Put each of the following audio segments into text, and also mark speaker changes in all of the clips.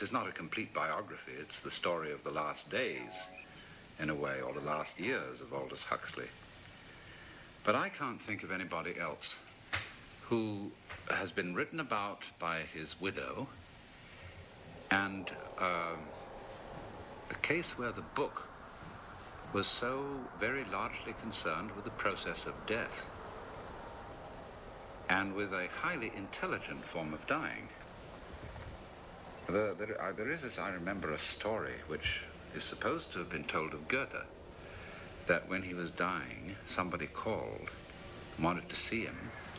Speaker 1: It's not a complete biography. It's the story of the last days, in a way, or the last years of Aldous Huxley. But I can't think of anybody else who has been written about by his widow, and a case where the book was so very largely concerned with the process of death and with a highly intelligent form of dying. There is, as I remember, a story which is supposed to have been told of Goethe, that when he was dying, somebody called, wanted to see him,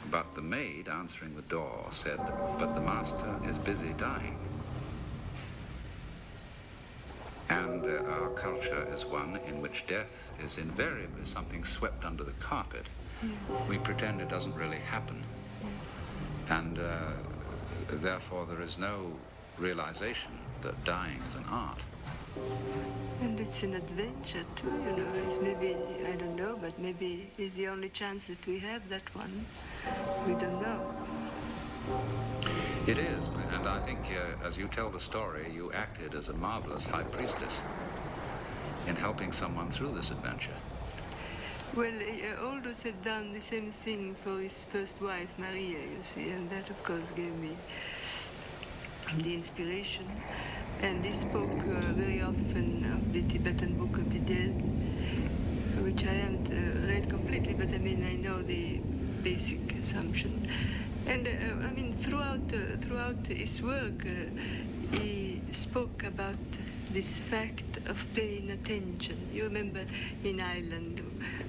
Speaker 1: but the maid answering the door said, "But the master is busy dying." And our culture is one in which death is invariably something swept under the carpet. We pretend it doesn't really happen. And therefore there is no realization that dying is an art.
Speaker 2: And it's an adventure too, you know. It's maybe, I don't know, but maybe it's the only chance that we have, that one. We don't know.
Speaker 1: It is, and I think as you tell the story, you acted as a marvelous high priestess in helping someone through this adventure.
Speaker 2: Well, Aldous had done the same thing for his first wife, Maria, you see, and that, of course, gave me the inspiration. And he spoke very often of the Tibetan Book of the Dead, which I haven't read completely, but I mean, I know the basic assumption. And I mean, throughout his work, he spoke about this fact of paying attention. You remember in Ireland,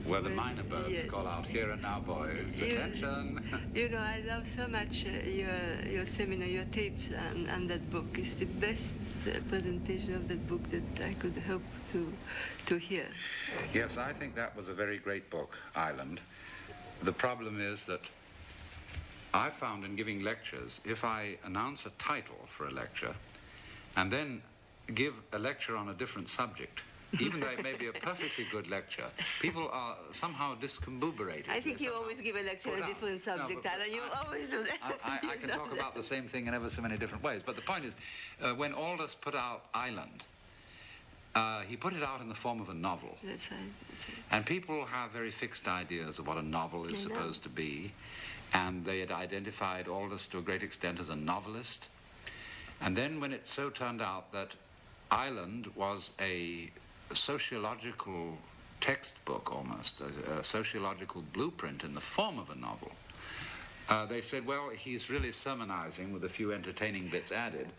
Speaker 1: where the minor birds
Speaker 2: yes,
Speaker 1: call out, "Here and now, boys, attention!"
Speaker 2: You know, I love so much your seminar, your tapes, and that book. It's the best presentation of that book that I could hope to hear.
Speaker 1: Yes, I think that was a very great book, Island. The problem is that I found in giving lectures, if I announce a title for a lecture and then give a lecture on a different subject, even though it may be a perfectly good lecture, people are somehow discombobulated.
Speaker 2: I think you always give a lecture on a different subject, Alan. You always do that.
Speaker 1: I can talk about the same thing in ever so many different ways. But the point is, when Aldous put out Island, he put it out in the form of a novel.
Speaker 2: That's right.
Speaker 1: And people have very fixed ideas of what a novel is supposed to be. And they had identified Aldous to a great extent as a novelist. And then when it so turned out that Island was a sociological textbook almost, a sociological blueprint in the form of a novel, they said, well, he's really sermonizing with a few entertaining bits added,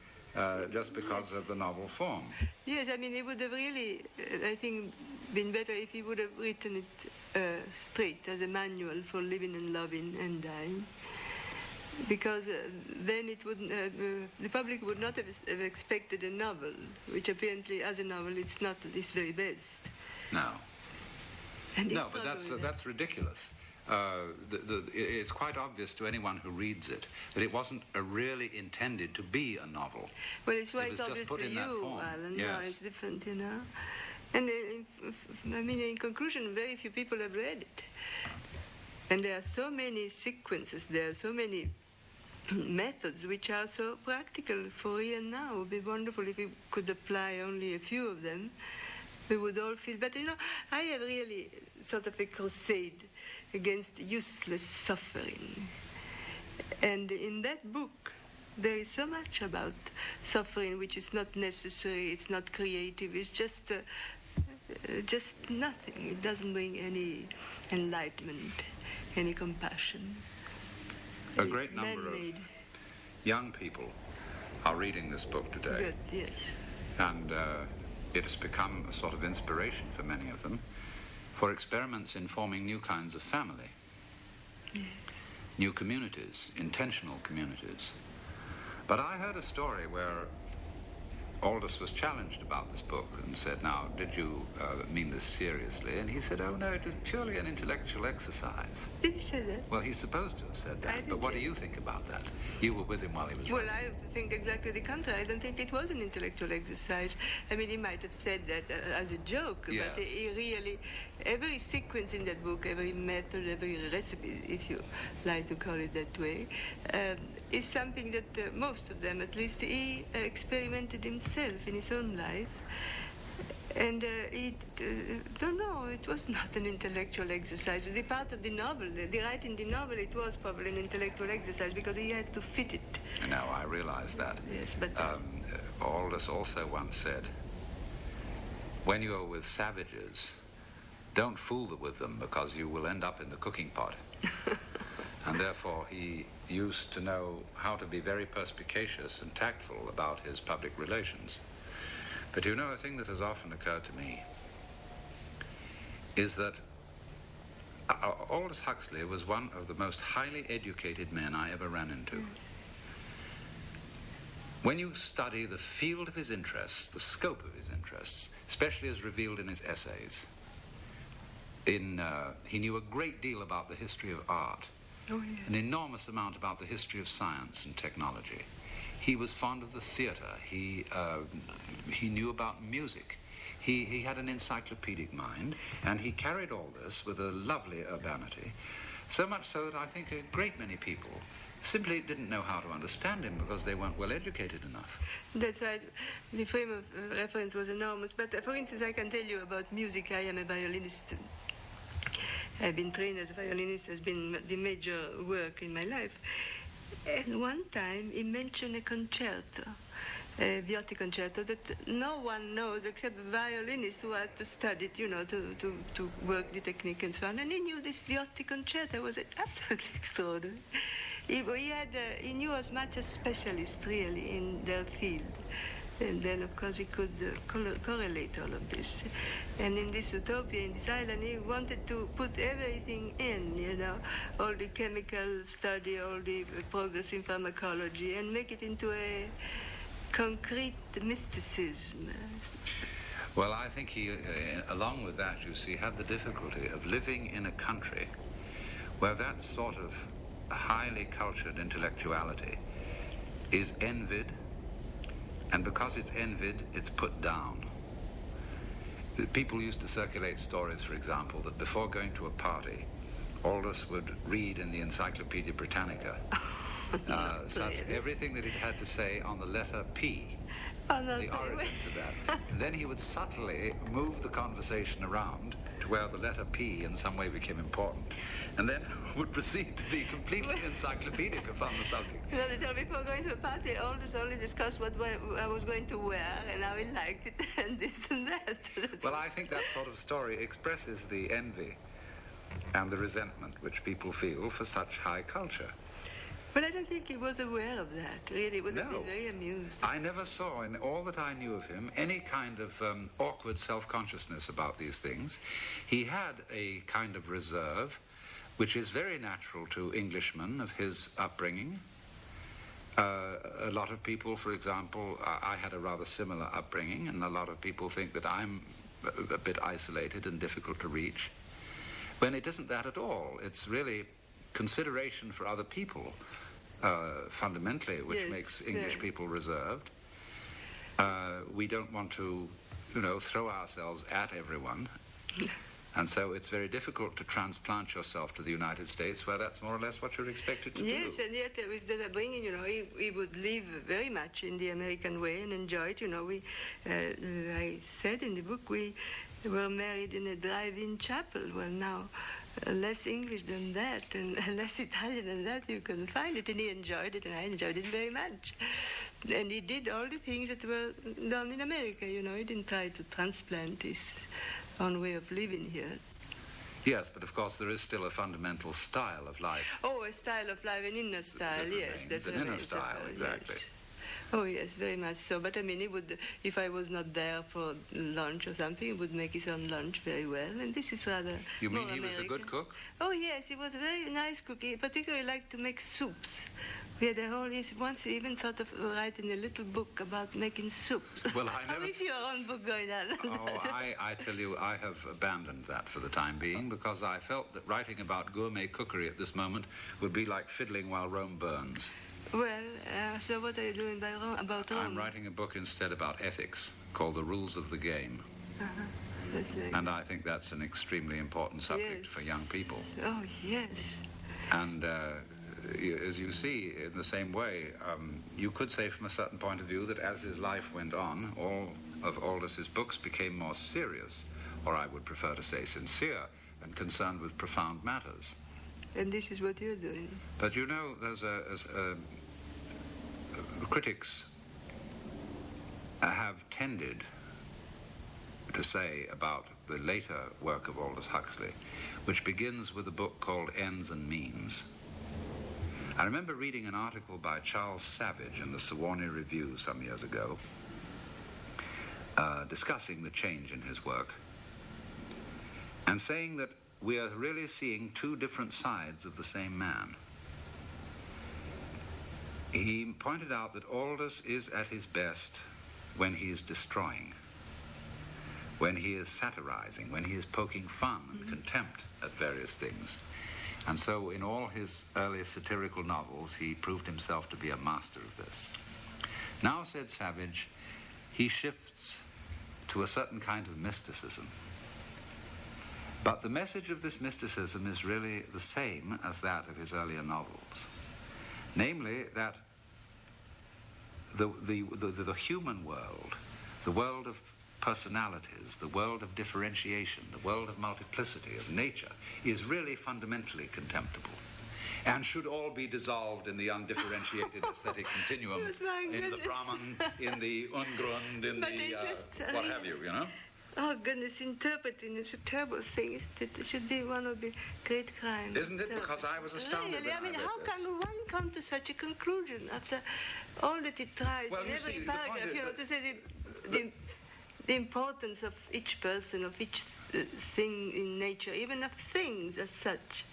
Speaker 1: just because of the novel form.
Speaker 2: Yes, I mean, it would have really, I think, been better if he would have written it straight as a manual for living and loving and dying, because then it wouldn't, the public would not have expected a novel, which apparently, as a novel, it's not at its very best.
Speaker 1: No.
Speaker 2: No,
Speaker 1: but that's ridiculous. It's quite obvious to anyone who reads it that it wasn't really intended to be a novel.
Speaker 2: Well, it's quite obvious to you,
Speaker 1: Yes.
Speaker 2: Alan. No, it's different, you know. And I mean, in conclusion, very few people have read it. And there are so many sequences, there are so many methods which are so practical for here and now. It would be wonderful if we could apply only a few of them. We would all feel better. You know, I have really sort of a crusade against useless suffering. And in that book, there is so much about suffering which is not necessary, it's not creative, it's just nothing. It doesn't bring any enlightenment, any compassion.
Speaker 1: A great number of young people are reading this book today.
Speaker 2: Good, yes.
Speaker 1: And it has become a sort of inspiration for many of them for experiments in forming new kinds of family, new communities, intentional communities. But I heard a story where Aldous was challenged about this book and said, now, did you mean this seriously? And he said, oh, no, it was purely an intellectual exercise.
Speaker 2: Did he say that?
Speaker 1: Well, he's supposed to have said that. But what do you think about that? You were with him while he was writing.
Speaker 2: Well, I think exactly the contrary. I don't think it was an intellectual exercise. I mean, he might have said that as a joke,
Speaker 1: yes.
Speaker 2: But he really, every sequence in that book, every method, every recipe, if you like to call it that way, is something that most of them, at least, he experimented himself in his own life. And don't know, it was not an intellectual exercise. The part of the novel, the writing the novel, it was probably an intellectual exercise because he had to fit it.
Speaker 1: No, I realize that.
Speaker 2: Yes, but...
Speaker 1: Aldous also once said, when you are with savages, don't fool with them because you will end up in the cooking pot. And therefore he used to know how to be very perspicacious and tactful about his public relations. But you know, a thing that has often occurred to me is that Aldous Huxley was one of the most highly educated men I ever ran into. When you study the field of his interests, the scope of his interests, especially as revealed in his essays, he knew a great deal about the history of art, an enormous amount about the history of science and technology. He was fond of the theater. He knew about music. He had an encyclopedic mind, and he carried all this with a lovely urbanity, so much so that I think a great many people simply didn't know how to understand him because they weren't well educated enough.
Speaker 2: That's right. The frame of reference was enormous. But for instance, I can tell you about music. I am a violinist. I've been trained as a violinist. Has been the major work in my life. And one time he mentioned a concerto, a Viotti concerto, that no one knows except violinists who had to study it, you know, to work the technique and so on. And he knew this Viotti concerto. It was absolutely extraordinary. He knew as much as specialists, really, in their field. And then, of course, he could correlate all of this. And in this utopia, in this island, he wanted to put everything in, you know, all the chemical study, all the progress in pharmacology, and make it into a concrete mysticism.
Speaker 1: Well, I think he, along with that, you see, had the difficulty of living in a country where that sort of highly cultured intellectuality is envied, and because it's envied, it's put down. People used to circulate stories, for example, that before going to a party, Aldous would read in the Encyclopedia Britannica everything that it had to say on the letter P, the origins of that. And then he would subtly move the conversation around to where the letter P in some way became important, and then would proceed to be completely encyclopedic upon the subject.
Speaker 2: You know, before going to a party, Aldous only discussed what I was going to wear and how he liked it and this and that.
Speaker 1: Well, I think that sort of story expresses the envy and the resentment which people feel for such high culture.
Speaker 2: But I don't think he was aware of that. Really, he would have been very amused.
Speaker 1: I never saw, in all that I knew of him, any kind of awkward self-consciousness about these things. He had a kind of reserve, which is very natural to Englishmen of his upbringing. A lot of people, for example, I had a rather similar upbringing, and a lot of people think that I'm a bit isolated and difficult to reach, when it isn't that at all. It's really consideration for other people, fundamentally, which makes English people reserved. We don't want to, you know, throw ourselves at everyone. And so it's very difficult to transplant yourself to the United States, where that's more or less what you're expected to do.
Speaker 2: Yes, and yet with that upbringing, you know, he would live very much in the American way and enjoy it. You know, I said in the book, we were married in a drive-in chapel. Well, now, less English than that and less Italian than that, you can find it. And he enjoyed it, and I enjoyed it very much. And he did all the things that were done in America, you know. He didn't try to transplant his own way of living here.
Speaker 1: Yes, but of course there is still a fundamental style of life.
Speaker 2: Oh, a style of life, an inner style, yes.
Speaker 1: That's an inner style, exactly.
Speaker 2: Yes. Oh, yes, very much so. But I mean, he would, if I was not there for lunch or something, he would make his own lunch very well. And this is rather
Speaker 1: You mean he
Speaker 2: American.
Speaker 1: was a good cook?
Speaker 2: Oh, yes, he was a very nice cook. He particularly liked to make soups. We had a whole, once he even thought of writing a little book about making soups.
Speaker 1: Well, I never...
Speaker 2: How is your own book going on?
Speaker 1: Oh, I tell you, I have abandoned that for the time being because I felt that writing about gourmet cookery at this moment would be like fiddling while Rome burns.
Speaker 2: Well, so what are you doing about Rome?
Speaker 1: I'm writing a book instead about ethics called The Rules of the Game. And I think that's an extremely important subject for young people.
Speaker 2: Oh, yes.
Speaker 1: And as you see, in the same way, you could say from a certain point of view that as his life went on, all of Aldous' books became more serious, or I would prefer to say sincere, and concerned with profound matters.
Speaker 2: And this is what you're doing.
Speaker 1: But you know, there's critics have tended to say about the later work of Aldous Huxley, which begins with a book called Ends and Means. I remember reading an article by Charles Savage in the Sewanee Review some years ago, discussing the change in his work, and saying that we are really seeing two different sides of the same man. He pointed out that Aldous is at his best when he is destroying, when he is satirizing, when he is poking fun and contempt at various things. And so in all his early satirical novels, he proved himself to be a master of this. Now, said Savage, he shifts to a certain kind of mysticism. But the message of this mysticism is really the same as that of his earlier novels. Namely, that the human world, the world of personalities, the world of differentiation, the world of multiplicity, of nature, is really fundamentally contemptible, and should all be dissolved in the undifferentiated aesthetic continuum, in the Brahman, in the Ungrund, in the what have you, you know?
Speaker 2: Oh, goodness, interpreting is a terrible thing. It should be one of the great crimes.
Speaker 1: Isn't it? Because I was astounded.
Speaker 2: Really? I mean, how can one come to such a conclusion after all that it tries in every paragraph, you know, to say the importance of each person, of each thing in nature, even of things as such.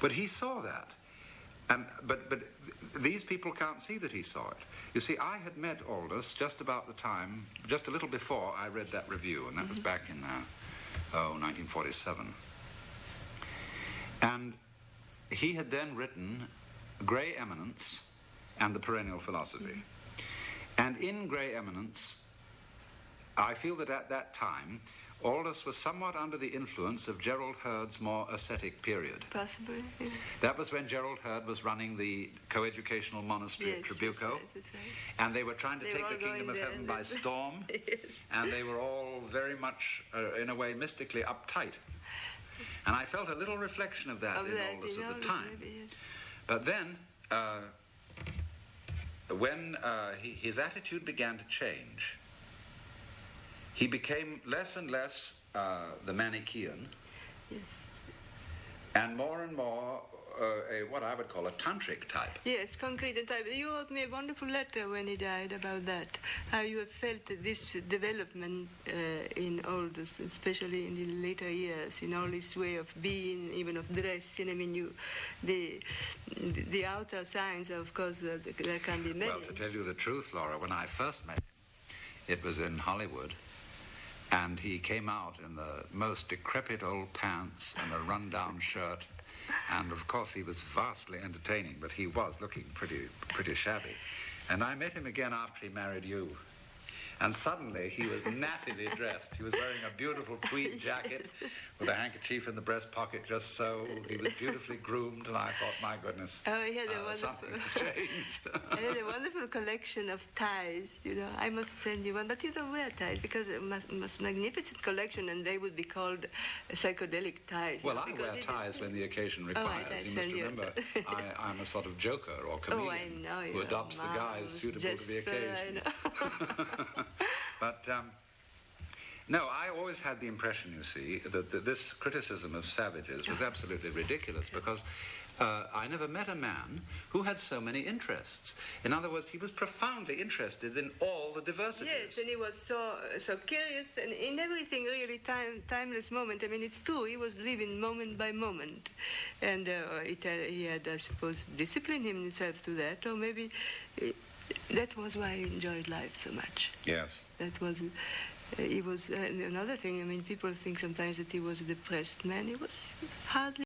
Speaker 1: But he saw that. But these people can't see that he saw it. You see, I had met Aldous just about the time, just a little before I read that review, and that was back in 1947. And he had then written Grey Eminence and The Perennial Philosophy. And in Grey Eminence, I feel that at that time, Aldous was somewhat under the influence of Gerald Hurd's more ascetic period.
Speaker 2: Possibly, yeah.
Speaker 1: That was when Gerald Hurd was running the coeducational monastery at Trabuco,
Speaker 2: that's right.
Speaker 1: and they were trying to take the kingdom of heaven by storm,
Speaker 2: Yes.
Speaker 1: and they were all very much, in a way, mystically uptight. And I felt a little reflection of that in Aldous at the time.
Speaker 2: Maybe, yes.
Speaker 1: But then, when his attitude began to change, he became less and less the Manichaean,
Speaker 2: Yes.
Speaker 1: and more what I would call a tantric type.
Speaker 2: Yes, concrete and type. You wrote me a wonderful letter when he died about that, how you have felt this development in Aldous, especially in the later years, in all his way of being, even of dress. And I mean, the outer signs, of course, there can be many.
Speaker 1: Well, to tell you the truth, Laura, when I first met him, it was in Hollywood. And he came out in the most decrepit old pants and a run-down shirt. And, of course, he was vastly entertaining, but he was looking pretty shabby. And I met him again after he married you. And suddenly he was nattily dressed. He was wearing a beautiful tweed jacket with a handkerchief in the breast pocket just so. He was beautifully groomed, and I thought, my goodness,
Speaker 2: Oh, he had a wonderful,
Speaker 1: something has changed.
Speaker 2: he had a wonderful collection of ties, you know. I must send you one, but you don't wear ties because it most magnificent collection, and they would be called psychedelic ties.
Speaker 1: Well,
Speaker 2: you know,
Speaker 1: I wear ties when the occasion requires.
Speaker 2: I
Speaker 1: You must
Speaker 2: send you
Speaker 1: remember, I'm a sort of joker or comedian who adopts the guise suitable to the occasion.
Speaker 2: I know.
Speaker 1: But, no, I always had the impression, you see, that this criticism of Savage's was absolutely ridiculous because I never met a man who had so many interests. In other words, he was profoundly interested in all the diversities.
Speaker 2: Yes, and he was so curious, and in everything really timeless moment. I mean, it's true, he was living moment by moment. And he had, I suppose, disciplined himself to that, or maybe that was why he enjoyed life so much.
Speaker 1: Yes.
Speaker 2: That was, he was, another thing, I mean, people think sometimes that he was a depressed man. He was hardly